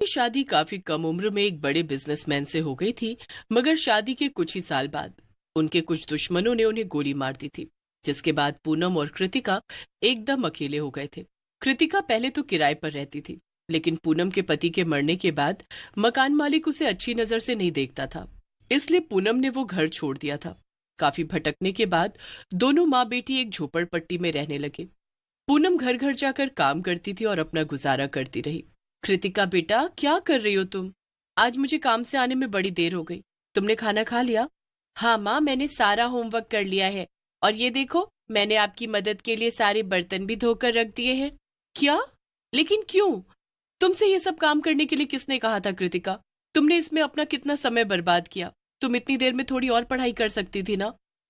की शादी काफी कम उम्र में एक बड़े बिजनेसमैन से हो गई थी। मगर शादी के कुछ ही साल बाद उनके कुछ दुश्मनों ने उन्हें गोली मार दी थी, जिसके बाद पूनम और कृतिका एकदम अकेले हो गए थे। कृतिका पहले तो किराए पर रहती थी, लेकिन पूनम के पति के मरने के बाद मकान मालिक उसे अच्छी नजर से नहीं देखता था, इसलिए पूनम ने वो घर छोड़ दिया था। काफी भटकने के बाद दोनों माँ बेटी एक झोपड़पट्टी में रहने लगे। पूनम घर घर जाकर काम करती थी और अपना गुजारा करती रही। कृतिका बेटा, क्या कर रही हो तुम? आज मुझे काम से आने में बड़ी देर हो गई। तुमने खाना खा लिया? हाँ माँ, मैंने सारा होमवर्क कर लिया है। और ये देखो, मैंने आपकी मदद के लिए सारे बर्तन भी धोकर रख दिए हैं। क्या? लेकिन क्यों? तुमसे ये सब काम करने के लिए किसने कहा था कृतिका? तुमने इसमें अपना कितना समय बर्बाद किया। तुम इतनी देर में थोड़ी और पढ़ाई कर सकती थी ना।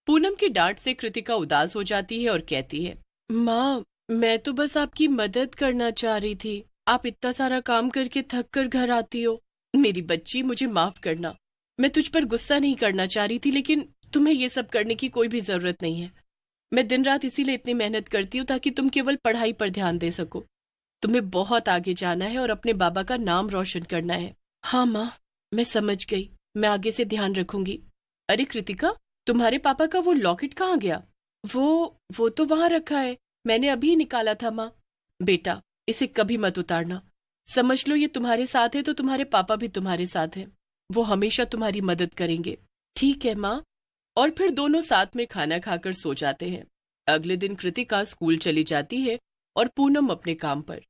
पूनम की डांट से कृतिका उदास हो जाती है और कहती है, माँ, मैं तो बस आपकी मदद करना चाह रही थी। आप इतना सारा काम करके थक कर घर आती हो। मेरी बच्ची, मुझे माफ करना। मैं तुझ पर गुस्सा नहीं करना चाह रही थी, लेकिन तुम्हें ये सब करने की कोई भी जरूरत नहीं है। मैं दिन रात इसीलिए इतनी मेहनत करती हूँ ताकि तुम केवल पढ़ाई पर ध्यान दे सको। तुम्हें बहुत आगे जाना है और अपने बाबा का नाम रोशन करना है। हाँ माँ, मैं समझ गई। मैं आगे से ध्यान रखूंगी। अरे कृतिका, तुम्हारे पापा का वो लॉकेट कहाँ गया? वो तो वहां रखा है। मैंने अभी निकाला था माँ। बेटा, इसे कभी मत उतारना। समझ लो ये तुम्हारे साथ है तो तुम्हारे पापा भी तुम्हारे साथ हैं। वो हमेशा तुम्हारी मदद करेंगे। ठीक है माँ। और फिर दोनों साथ में खाना खाकर सो जाते हैं। अगले दिन कृतिका स्कूल चली जाती है और पूनम अपने काम पर।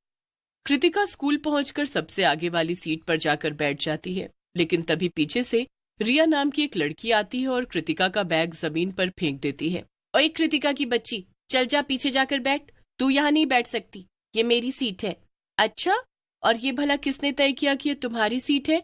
कृतिका स्कूल पहुंचकर सबसे आगे वाली सीट पर जाकर बैठ जाती है, लेकिन तभी पीछे से रिया नाम की एक लड़की आती है और कृतिका का बैग जमीन पर फेंक देती है। ओए कृतिका की बच्ची, चल जा पीछे जाकर बैठ। तू यहाँ नहीं बैठ सकती, ये मेरी सीट है। अच्छा, और ये भला किसने तय किया कि ये तुम्हारी सीट है?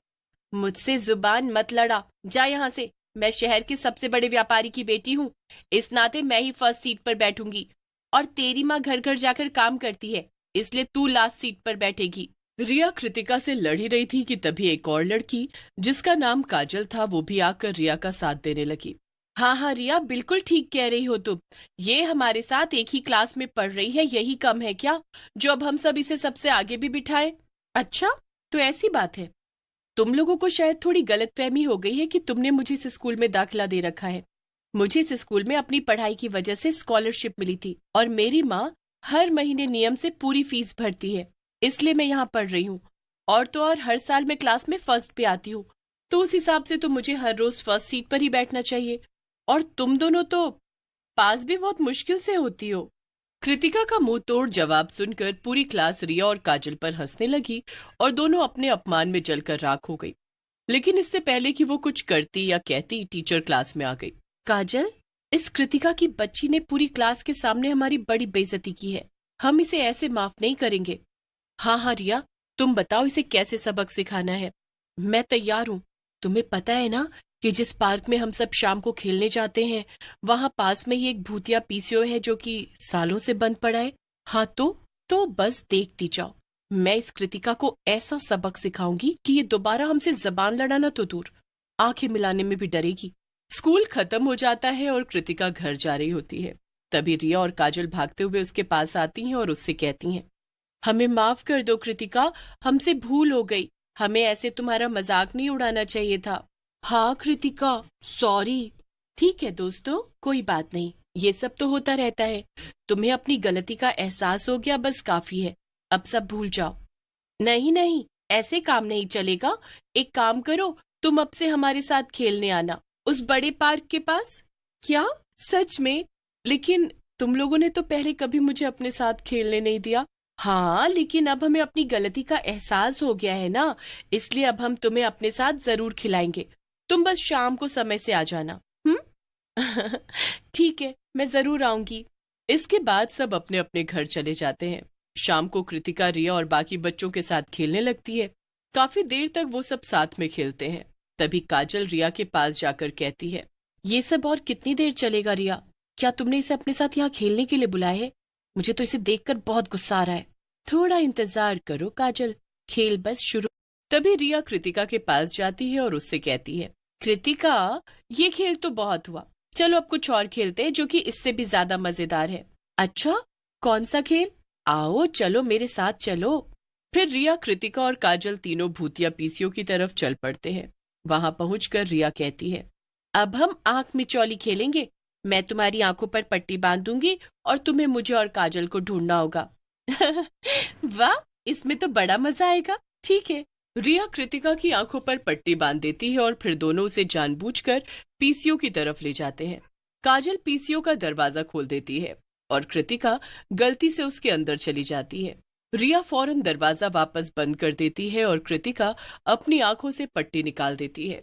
मुझसे जुबान मत लड़ा, जा यहाँ से। मैं शहर के सबसे बड़े व्यापारी की बेटी हूँ, इस नाते मैं ही फर्स्ट सीट पर बैठूंगी। और तेरी माँ घर घर जाकर काम करती है, इसलिए तू लास्ट सीट पर बैठेगी। रिया कृतिका से लड़ ही रही थी कि तभी एक और लड़की, जिसका नाम काजल था, वो भी आकर रिया का साथ देने लगी। हाँ हाँ रिया, बिल्कुल ठीक कह रही हो तुम। ये हमारे साथ एक ही क्लास में पढ़ रही है, यही कम है क्या जो अब हम सब इसे सबसे आगे भी बिठाएं? अच्छा, तो ऐसी बात है। तुम लोगों को शायद थोड़ी गलतफहमी हो गई है कि तुमने मुझे इस स्कूल में दाखिला दे रखा है। मुझे इस स्कूल में अपनी पढ़ाई की वजह से स्कॉलरशिप मिली थी और मेरी माँ हर महीने नियम से पूरी फीस भरती है, इसलिए मैं यहाँ पढ़ रही हूँ। और तो और हर साल मैं क्लास में फर्स्ट पे आती हूँ, तो उस हिसाब से तो मुझे हर रोज फर्स्ट सीट पर ही बैठना चाहिए। और तुम दोनों तो पास भी बहुत मुश्किल से होती हो। कृतिका का मुंह तोड़ जवाब सुनकर पूरी क्लास रिया और काजल पर हंसने लगी और दोनों अपने अपमान में जलकर राख हो गई। लेकिन इससे पहले कि वो कुछ करती या कहती, टीचर क्लास में आ गई। काजल, इस कृतिका की बच्ची ने पूरी क्लास के सामने हमारी बड़ी बेइज्जती की है। हम इसे ऐसे माफ नहीं करेंगे। हाँ हाँ रिया, तुम बताओ इसे कैसे सबक सिखाना है। मैं तैयार हूँ। तुम्हें पता है ना कि जिस पार्क में हम सब शाम को खेलने जाते हैं, वहां पास में ही एक भूतिया पीसीओ है जो कि सालों से बंद पड़ा है। हाँ तो बस देखती जाओ। मैं इस कृतिका को ऐसा सबक सिखाऊंगी कि ये दोबारा हमसे जबान लड़ाना तो दूर, आंखें मिलाने में भी डरेगी। स्कूल खत्म हो जाता है और कृतिका घर जा रही होती है। तभी रिया और काजल भागते हुए उसके पास आती हैं और उससे कहती हैं, हमें माफ कर दो कृतिका, हमसे भूल हो गई। हमें ऐसे तुम्हारा मजाक नहीं उड़ाना चाहिए था। हाँ कृतिका, सॉरी। ठीक है दोस्तों, कोई बात नहीं, ये सब तो होता रहता है। तुम्हें अपनी गलती का एहसास हो गया, बस काफी है। अब सब भूल जाओ। नहीं नहीं, ऐसे काम नहीं चलेगा। एक काम करो, तुम अब से हमारे साथ खेलने आना, उस बड़े पार्क के पास। क्या? सच में? लेकिन तुम लोगों ने तो पहले कभी मुझे अपने साथ खेलने नहीं दिया। हाँ, लेकिन अब हमें अपनी गलती का एहसास हो गया है ना, इसलिए अब हम तुम्हें अपने साथ जरूर खिलाएंगे। तुम बस शाम को समय से आ जाना। ठीक है, मैं जरूर आऊंगी। इसके बाद सब अपने अपने घर चले जाते हैं। शाम को कृतिका रिया और बाकी बच्चों के साथ खेलने लगती है। काफी देर तक वो सब साथ में खेलते हैं। तभी काजल रिया के पास जाकर कहती है, ये सब और कितनी देर चलेगा रिया? क्या तुमने इसे अपने साथ यहाँ खेलने के लिए बुलाया है? मुझे तो इसे देखकर बहुत गुस्सा आ रहा है। थोड़ा इंतजार करो काजल, खेल बस शुरू। तभी रिया कृतिका के पास जाती है और उससे कहती है, कृतिका, ये खेल तो बहुत हुआ, चलो अब कुछ और खेलते हैं जो कि इससे भी ज्यादा मजेदार है। अच्छा, कौन सा खेल? आओ चलो मेरे साथ चलो। फिर रिया, कृतिका और काजल तीनों भूतिया पीसीओ की तरफ चल पड़ते हैं। वहां पहुंचकर रिया कहती है, अब हम आंख मिचौली खेलेंगे। मैं तुम्हारी आंखों पर पट्टी बांध दूंगी और तुम्हें मुझे और काजल को ढूंढना होगा। वाह, इसमें तो बड़ा मजा आएगा। ठीक है। रिया कृतिका की आंखों पर पट्टी बांध देती है और फिर दोनों उसे जानबूझकर पीसीओ की तरफ ले जाते हैं। काजल पीसीओ का दरवाजा खोल देती है और कृतिका गलती से उसके अंदर चली जाती है। रिया फौरन दरवाजा वापस बंद कर देती है और कृतिका अपनी आंखों से पट्टी निकाल देती है।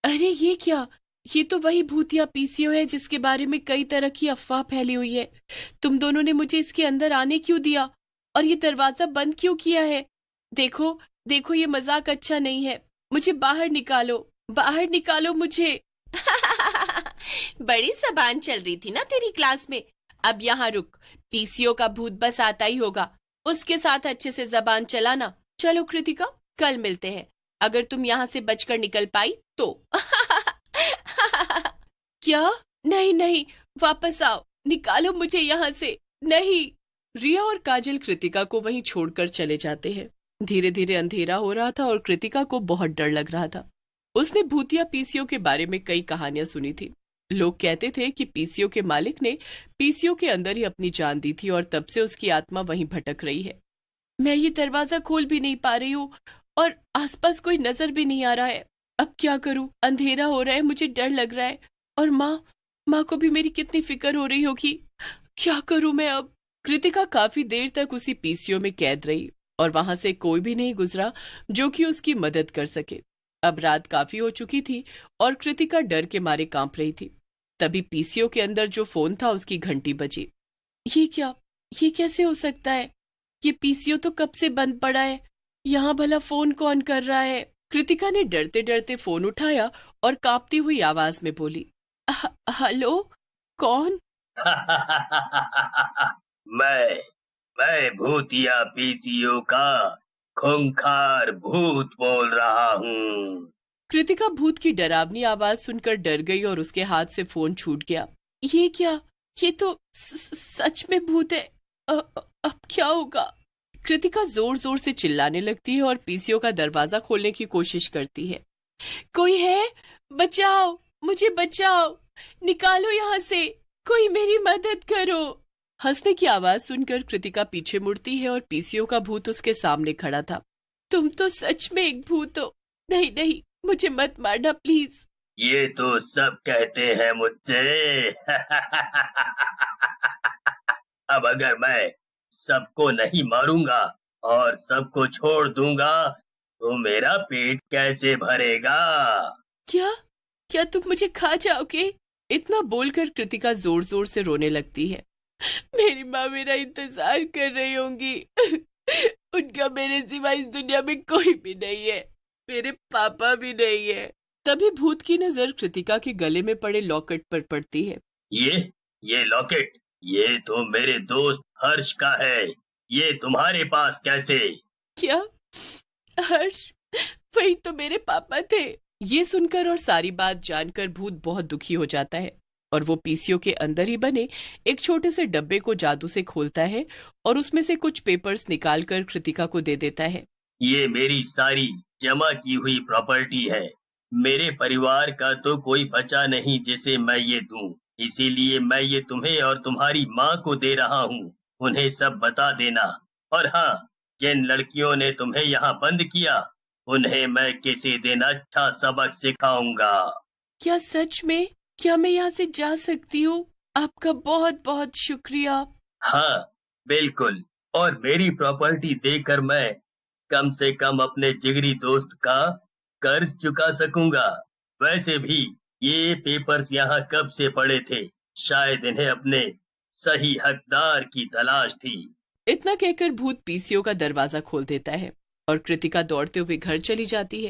अरे ये क्या? ये तो वही भूतिया पीसीओ है जिसके बारे में कई तरह की अफवाह फैली हुई है। तुम दोनों ने मुझे इसके अंदर आने क्यों दिया और ये दरवाजा बंद क्यों किया है? देखो देखो, ये मजाक अच्छा नहीं है। मुझे बाहर निकालो मुझे। बड़ी जबान चल रही थी ना तेरी क्लास में। अब यहाँ रुक, पीसीओ का भूत बस आता ही होगा, उसके साथ अच्छे से जबान चलाना। चलो कृतिका, कल मिलते हैं, अगर तुम यहाँ से बचकर निकल पाई तो। क्या? नहीं नहीं, वापस आओ, निकालो मुझे यहाँ से। नहीं। रिया और काजल कृतिका को वहीं छोड़कर चले जाते हैं। धीरे धीरे अंधेरा हो रहा था और कृतिका को बहुत डर लग रहा था। उसने भूतिया पीसीओ के बारे में कई कहानियां सुनी थी। लोग कहते थे कि पीसीओ के मालिक ने पीसीओ के अंदर ही अपनी जान दी थी और तब से उसकी आत्मा वहीं भटक रही है। मैं ये दरवाजा खोल भी नहीं पा रही हूँ और आसपास कोई नजर भी नहीं आ रहा है। अब क्या करूं? अंधेरा हो रहा है, मुझे डर लग रहा है। और माँ को भी मेरी कितनी फिक्र हो रही होगी। क्या करूं मैं अब? कृतिका काफी देर तक उसी पीसीओ में कैद रही और वहां से कोई भी नहीं गुजरा जो कि उसकी मदद कर सके। अब रात काफी हो चुकी थी और कृतिका डर के मारे कांप रही थी। तभी पीसीओ के अंदर जो फोन था उसकी घंटी बजी। ये क्या? ये कैसे हो सकता है? ये पीसीओ तो कब से बंद पड़ा है। यहाँ भला फोन कौन कर रहा है? कृतिका ने डरते डरते फोन उठाया और कांपती हुई आवाज में बोली, हेलो, कौन? मैं भूतिया पीसीओ का खूंखार भूत बोल रहा हूँ। कृतिका भूत की डरावनी आवाज सुनकर डर गई और उसके हाथ से फोन छूट गया। ये क्या? ये तो सच में भूत है। अब क्या होगा? कृतिका जोर जोर से चिल्लाने लगती है और पीसीओ का दरवाजा खोलने की कोशिश करती है। कोई है? बचाओ, मुझे बचाओ, निकालो यहाँ से, कोई मेरी मदद करो। हंसने की आवाज सुनकर कृतिका पीछे मुड़ती है और पीसीओ का भूत उसके सामने खड़ा था। तुम तो सच में एक भूत हो। नहीं नहीं, मुझे मत मारना प्लीज। ये तो सब कहते हैं मुझसे। अब अगर मैं सबको नहीं मारूंगा और सबको छोड़ दूंगा तो मेरा पेट कैसे भरेगा? क्या? क्या तुम मुझे खा जाओगे? इतना बोलकर कृतिका जोर जोर से रोने लगती है। मेरी माँ मेरा इंतजार कर रही होंगी। उनका मेरे सिवा इस दुनिया में कोई भी नहीं है, मेरे पापा भी नहीं है। तभी भूत की नजर कृतिका के गले में पड़े लॉकेट पर पड़ती है। ये लॉकेट, ये तो मेरे दोस्त हर्ष का है। ये तुम्हारे पास कैसे? क्या? हर्ष? वही तो मेरे पापा थे। ये सुनकर और सारी बात जानकर भूत बहुत दुखी हो जाता है और वो पीसीओ के अंदर ही बने एक छोटे से डब्बे को जादू से खोलता है और उसमें से कुछ पेपर्स निकालकर कृतिका को दे देता है। ये मेरी सारी जमा की हुई प्रॉपर्टी है। मेरे परिवार का तो कोई बचा नहीं जिसे मैं ये दूं। इसीलिए मैं ये तुम्हें और तुम्हारी माँ को दे रहा हूँ। उन्हें सब बता देना। और हाँ, जिन लड़कियों ने तुम्हें यहाँ बंद किया उन्हें मैं किसी दिन अच्छा सबक सिखाऊंगा। क्या सच में? क्या मैं यहाँ से जा सकती हूँ? आपका बहुत बहुत शुक्रिया। हाँ, बिल्कुल। और मेरी प्रॉपर्टी देकर मैं कम से कम अपने जिगरी दोस्त का कर्ज चुका सकूंगा। वैसे भी ये पेपर्स यहाँ कब से पड़े थे? शायद इन्हें अपने सही हकदार की तलाश थी। इतना कहकर भूत पीसीओ का दरवाजा खोल देता है और कृतिका दौड़ते हुए घर चली जाती है।